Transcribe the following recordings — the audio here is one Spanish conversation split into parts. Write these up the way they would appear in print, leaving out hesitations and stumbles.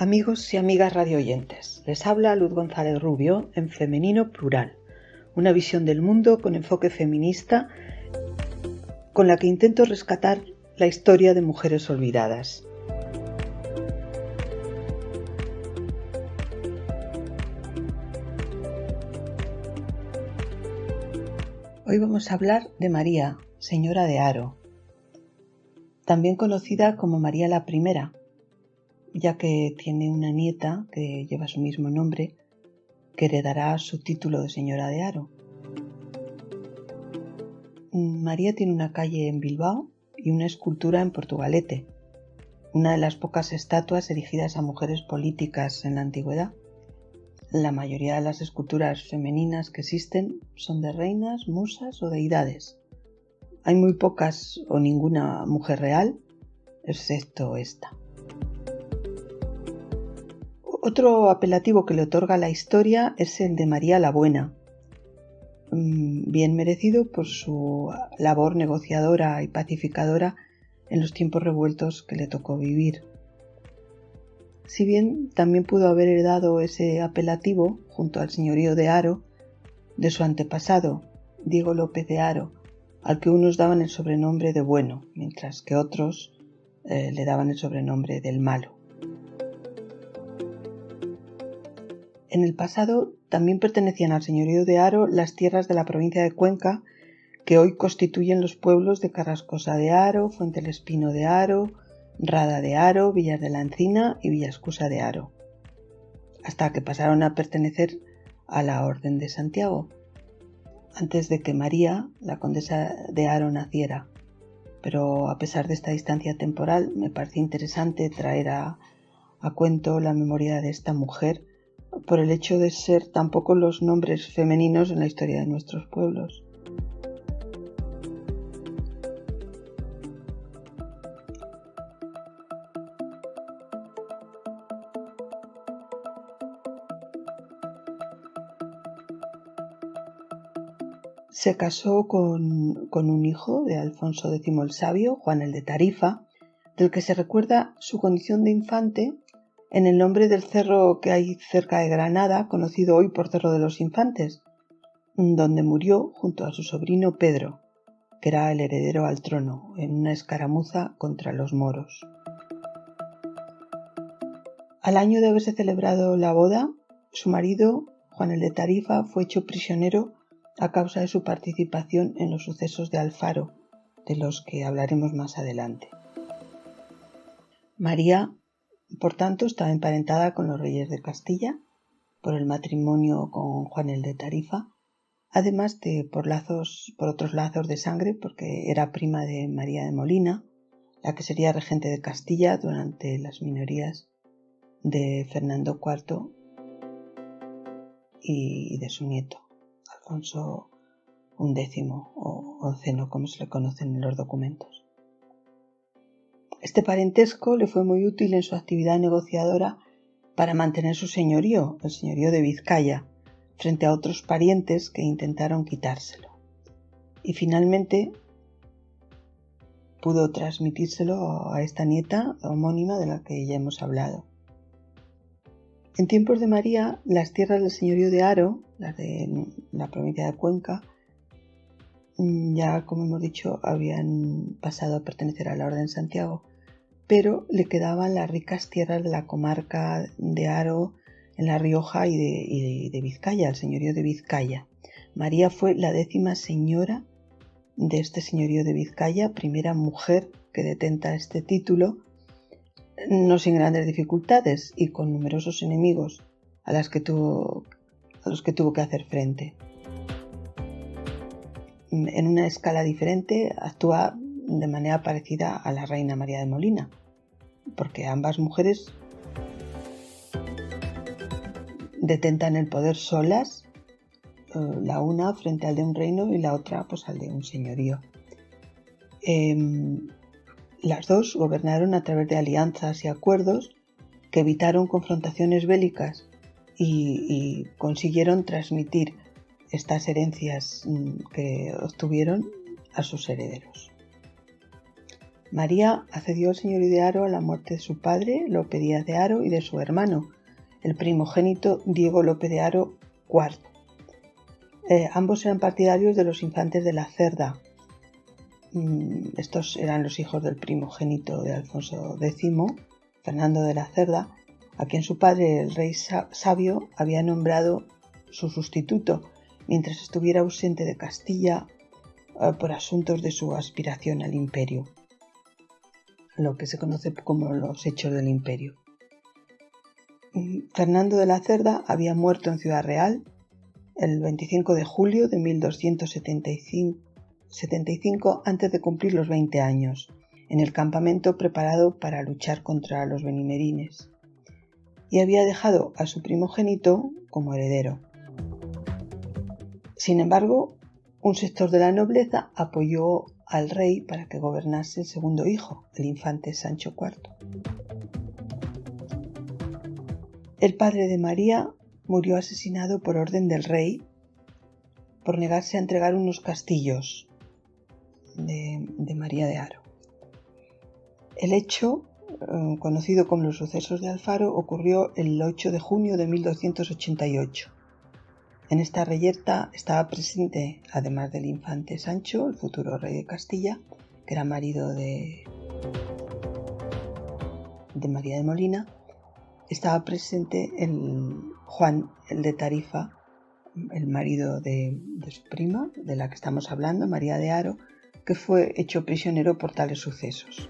Amigos y amigas radioyentes, les habla Luz González Rubio en Femenino Plural, una visión del mundo con enfoque feminista con la que intento rescatar la historia de mujeres olvidadas. Hoy vamos a hablar de María, señora de Haro, también conocida como María la I, ya que tiene una nieta que lleva su mismo nombre, que heredará su título de señora de Haro. María tiene una calle en Bilbao y una escultura en Portugalete, una de las pocas estatuas erigidas a mujeres políticas en la antigüedad. La mayoría de las esculturas femeninas que existen son de reinas, musas o deidades. Hay muy pocas o ninguna mujer real, excepto esta. Otro apelativo que le otorga la historia es el de María la Buena, bien merecido por su labor negociadora y pacificadora en los tiempos revueltos que le tocó vivir. Si bien también pudo haber heredado ese apelativo, junto al señorío de Haro, de su antepasado, Diego López de Haro, al que unos daban el sobrenombre de Bueno, mientras que otros le daban el sobrenombre del Malo. En el pasado también pertenecían al señorío de Haro las tierras de la provincia de Cuenca, que hoy constituyen los pueblos de Carrascosa de Haro, Fuentelespino de Haro, Rada de Haro, Villar de la Encina y Villascusa de Haro, hasta que pasaron a pertenecer a la Orden de Santiago, antes de que María, la condesa de Haro, naciera. Pero a pesar de esta distancia temporal, me parece interesante traer a cuento la memoria de esta mujer, por el hecho de ser tan pocos los nombres femeninos en la historia de nuestros pueblos. Se casó con un hijo de Alfonso X el Sabio, Juan el de Tarifa, del que se recuerda su condición de infante en el nombre del cerro que hay cerca de Granada, conocido hoy por Cerro de los Infantes, donde murió junto a su sobrino Pedro, que era el heredero al trono, en una escaramuza contra los moros. Al año de haberse celebrado la boda, su marido, Juan el de Tarifa, fue hecho prisionero a causa de su participación en los sucesos de Alfaro, de los que hablaremos más adelante. María, por tanto, estaba emparentada con los reyes de Castilla por el matrimonio con Juan el de Tarifa, además de por otros lazos de sangre, porque era prima de María de Molina, la que sería regente de Castilla durante las minorías de Fernando IV y de su nieto, Alfonso XI o Onceno, como se le conocen en los documentos. Este parentesco le fue muy útil en su actividad negociadora para mantener su señorío, el señorío de Vizcaya, frente a otros parientes que intentaron quitárselo. Y finalmente pudo transmitírselo a esta nieta homónima de la que ya hemos hablado. En tiempos de María, las tierras del señorío de Haro, las de la provincia de Cuenca, ya como hemos dicho, habían pasado a pertenecer a la Orden de Santiago, pero le quedaban las ricas tierras de la comarca de Haro, en La Rioja y de Vizcaya, el señorío de Vizcaya. María fue la 10ª señora de este señorío de Vizcaya, primera mujer que detenta este título, no sin grandes dificultades y con numerosos enemigos a los que tuvo que hacer frente. En una escala diferente actúa de manera parecida a la reina María de Molina, porque ambas mujeres detentan el poder solas, la una frente al de un reino y la otra pues al de un señorío. Las dos gobernaron a través de alianzas y acuerdos que evitaron confrontaciones bélicas y consiguieron transmitir estas herencias que obtuvieron a sus herederos. María accedió al señorío de Haro a la muerte de su padre, Lope Díaz de Haro, y de su hermano, el primogénito Diego Lope de Haro IV. Ambos eran partidarios de los infantes de la Cerda. Estos eran los hijos del primogénito de Alfonso X, Fernando de la Cerda, a quien su padre, el rey Sabio, había nombrado su sustituto mientras estuviera ausente de Castilla por asuntos de su aspiración al imperio, lo que se conoce como los hechos del imperio. Fernando de la Cerda había muerto en Ciudad Real el 25 de julio de 1275 antes de cumplir los 20 años, en el campamento preparado para luchar contra los benimerines, y había dejado a su primogénito como heredero. Sin embargo, un sector de la nobleza apoyó al rey para que gobernase el segundo hijo, el infante Sancho IV. El padre de María murió asesinado por orden del rey por negarse a entregar unos castillos de María de Haro. El hecho, conocido como los sucesos de Alfaro, ocurrió el 8 de junio de 1288. En esta reyerta estaba presente, además del infante Sancho, el futuro rey de Castilla, que era marido de María de Molina. Estaba presente Juan, el de Tarifa, el marido de su prima, de la que estamos hablando, María de Haro, que fue hecho prisionero por tales sucesos.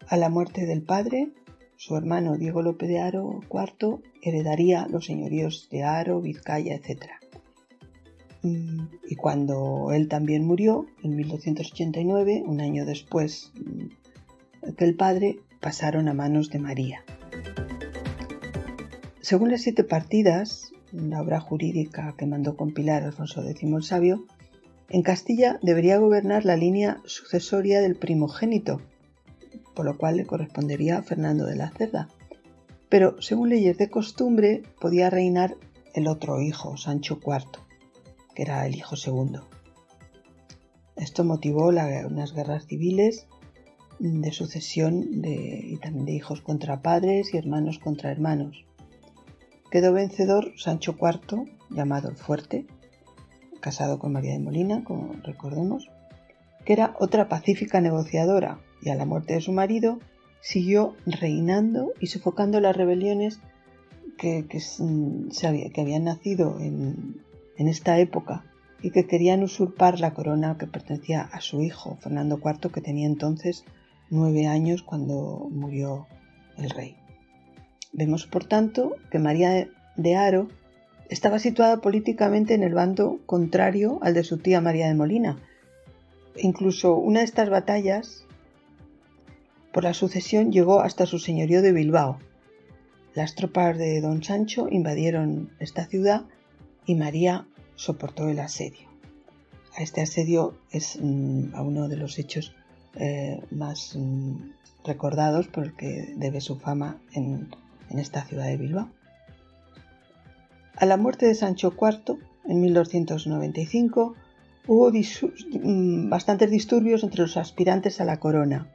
A la muerte del padre, su hermano Diego Lope de Haro IV heredaría los señoríos de Haro, Vizcaya, etc. Y cuando él también murió, en 1289, un año después que el padre, pasaron a manos de María. Según las 7 partidas, la obra jurídica que mandó compilar Alfonso X el Sabio, en Castilla debería gobernar la línea sucesoria del primogénito, por lo cual le correspondería a Fernando de la Cerda. Pero, según leyes de costumbre, podía reinar el otro hijo, Sancho IV, que era el hijo segundo. Esto motivó unas guerras civiles de sucesión y también de hijos contra padres y hermanos contra hermanos. Quedó vencedor Sancho IV, llamado el Fuerte, casado con María de Molina, como recordemos, que era otra pacífica negociadora, y a la muerte de su marido siguió reinando y sofocando las rebeliones que habían nacido en esta época y que querían usurpar la corona que pertenecía a su hijo, Fernando IV, que tenía entonces 9 años cuando murió el rey. Vemos, por tanto, que María de Haro estaba situada políticamente en el bando contrario al de su tía María de Molina. Incluso una de estas batallas por la sucesión llegó hasta su señorío de Bilbao. Las tropas de don Sancho invadieron esta ciudad y María soportó el asedio. A este asedio es uno de los hechos más recordados por el que debe su fama en esta ciudad de Bilbao. A la muerte de Sancho IV, en 1295, hubo bastantes disturbios entre los aspirantes a la corona.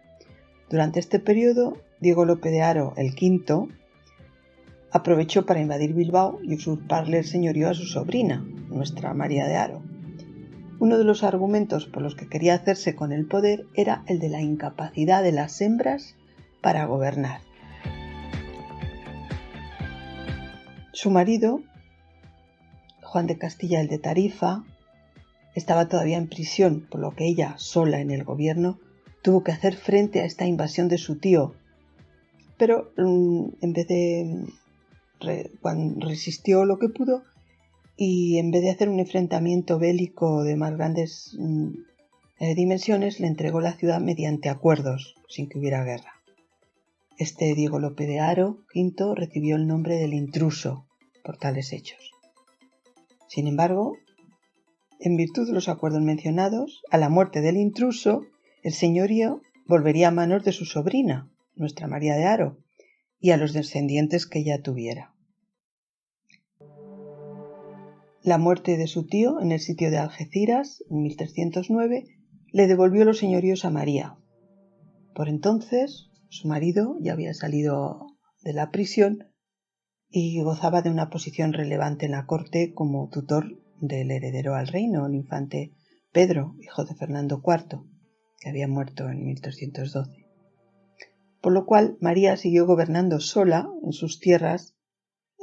Durante este periodo, Diego Lope de Haro, el V, aprovechó para invadir Bilbao y usurparle el señorío a su sobrina, nuestra María de Haro. Uno de los argumentos por los que quería hacerse con el poder era el de la incapacidad de las hembras para gobernar. Su marido, Juan de Castilla el de Tarifa, estaba todavía en prisión, por lo que ella, sola en el gobierno, tuvo que hacer frente a esta invasión de su tío. Pero resistió lo que pudo, y en vez de hacer un enfrentamiento bélico de más grandes dimensiones, le entregó la ciudad mediante acuerdos, sin que hubiera guerra. Este Diego Lope de Haro, V, recibió el nombre del intruso por tales hechos. Sin embargo, en virtud de los acuerdos mencionados, a la muerte del intruso, el señorío volvería a manos de su sobrina, nuestra María de Haro, y a los descendientes que ella tuviera. La muerte de su tío en el sitio de Algeciras, en 1309, le devolvió los señoríos a María. Por entonces, su marido ya había salido de la prisión y gozaba de una posición relevante en la corte como tutor del heredero al reino, el infante Pedro, hijo de Fernando IV, que había muerto en 1312. Por lo cual, María siguió gobernando sola en sus tierras,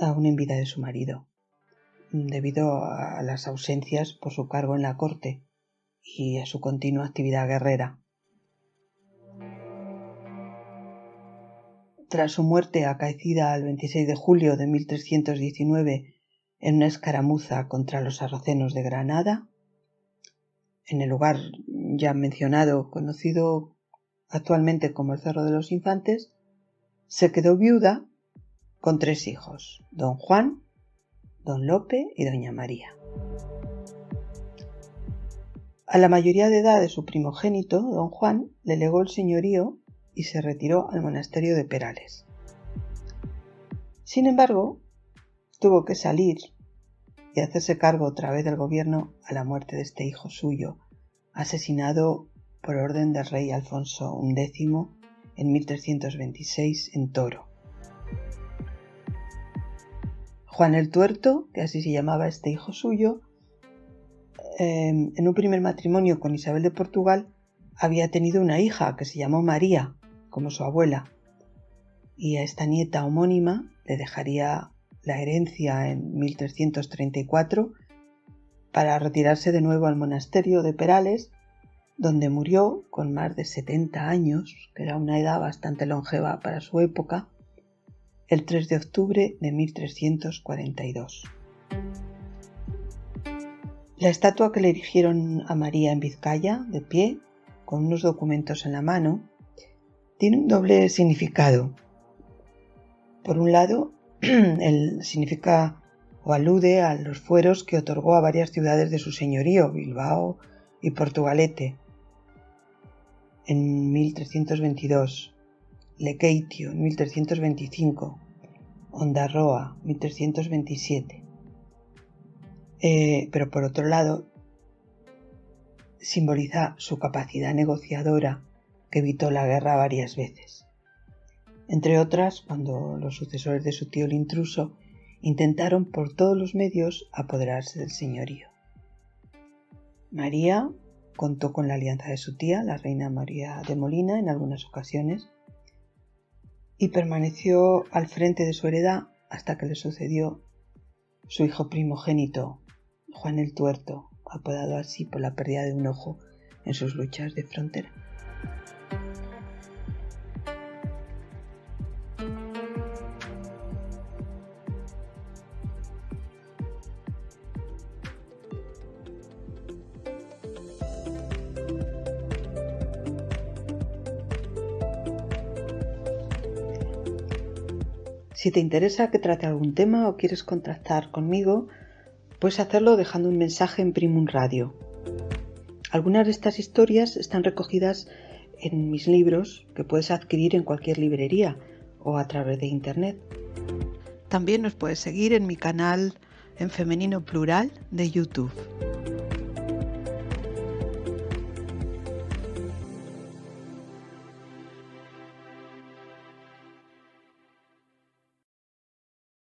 aún en vida de su marido, debido a las ausencias por su cargo en la corte y a su continua actividad guerrera. Tras su muerte acaecida el 26 de julio de 1319 en una escaramuza contra los sarracenos de Granada, en el lugar ya mencionado, conocido actualmente como el Cerro de los Infantes, se quedó viuda con 3 hijos, don Juan, don Lope y doña María. A la mayoría de edad de su primogénito, don Juan, le legó el señorío y se retiró al monasterio de Perales. Sin embargo, tuvo que salir y hacerse cargo otra vez del gobierno a la muerte de este hijo suyo, asesinado por orden del rey Alfonso X en 1326 en Toro. Juan el Tuerto, que así se llamaba este hijo suyo, en un primer matrimonio con Isabel de Portugal, había tenido una hija que se llamó María, como su abuela, y a esta nieta homónima le dejaría la herencia en 1334 para retirarse de nuevo al monasterio de Perales, donde murió con más de 70 años, que era una edad bastante longeva para su época, el 3 de octubre de 1342. La estatua que le erigieron a María en Vizcaya, de pie, con unos documentos en la mano, tiene un doble significado. Por un lado, él significa o alude a los fueros que otorgó a varias ciudades de su señorío, Bilbao y Portugalete, en 1322, Lequeitio en 1325, Ondarroa 1327. Pero por otro lado, simboliza su capacidad negociadora que evitó la guerra varias veces. Entre otras, cuando los sucesores de su tío el intruso intentaron por todos los medios apoderarse del señorío. María contó con la alianza de su tía, la reina María de Molina, en algunas ocasiones, y permaneció al frente de su heredad hasta que le sucedió su hijo primogénito, Juan el Tuerto, apodado así por la pérdida de un ojo en sus luchas de frontera. Si te interesa que trate algún tema o quieres contactar conmigo, puedes hacerlo dejando un mensaje en Primum Radio. Algunas de estas historias están recogidas en mis libros que puedes adquirir en cualquier librería o a través de internet. También nos puedes seguir en mi canal en Femenino Plural de YouTube.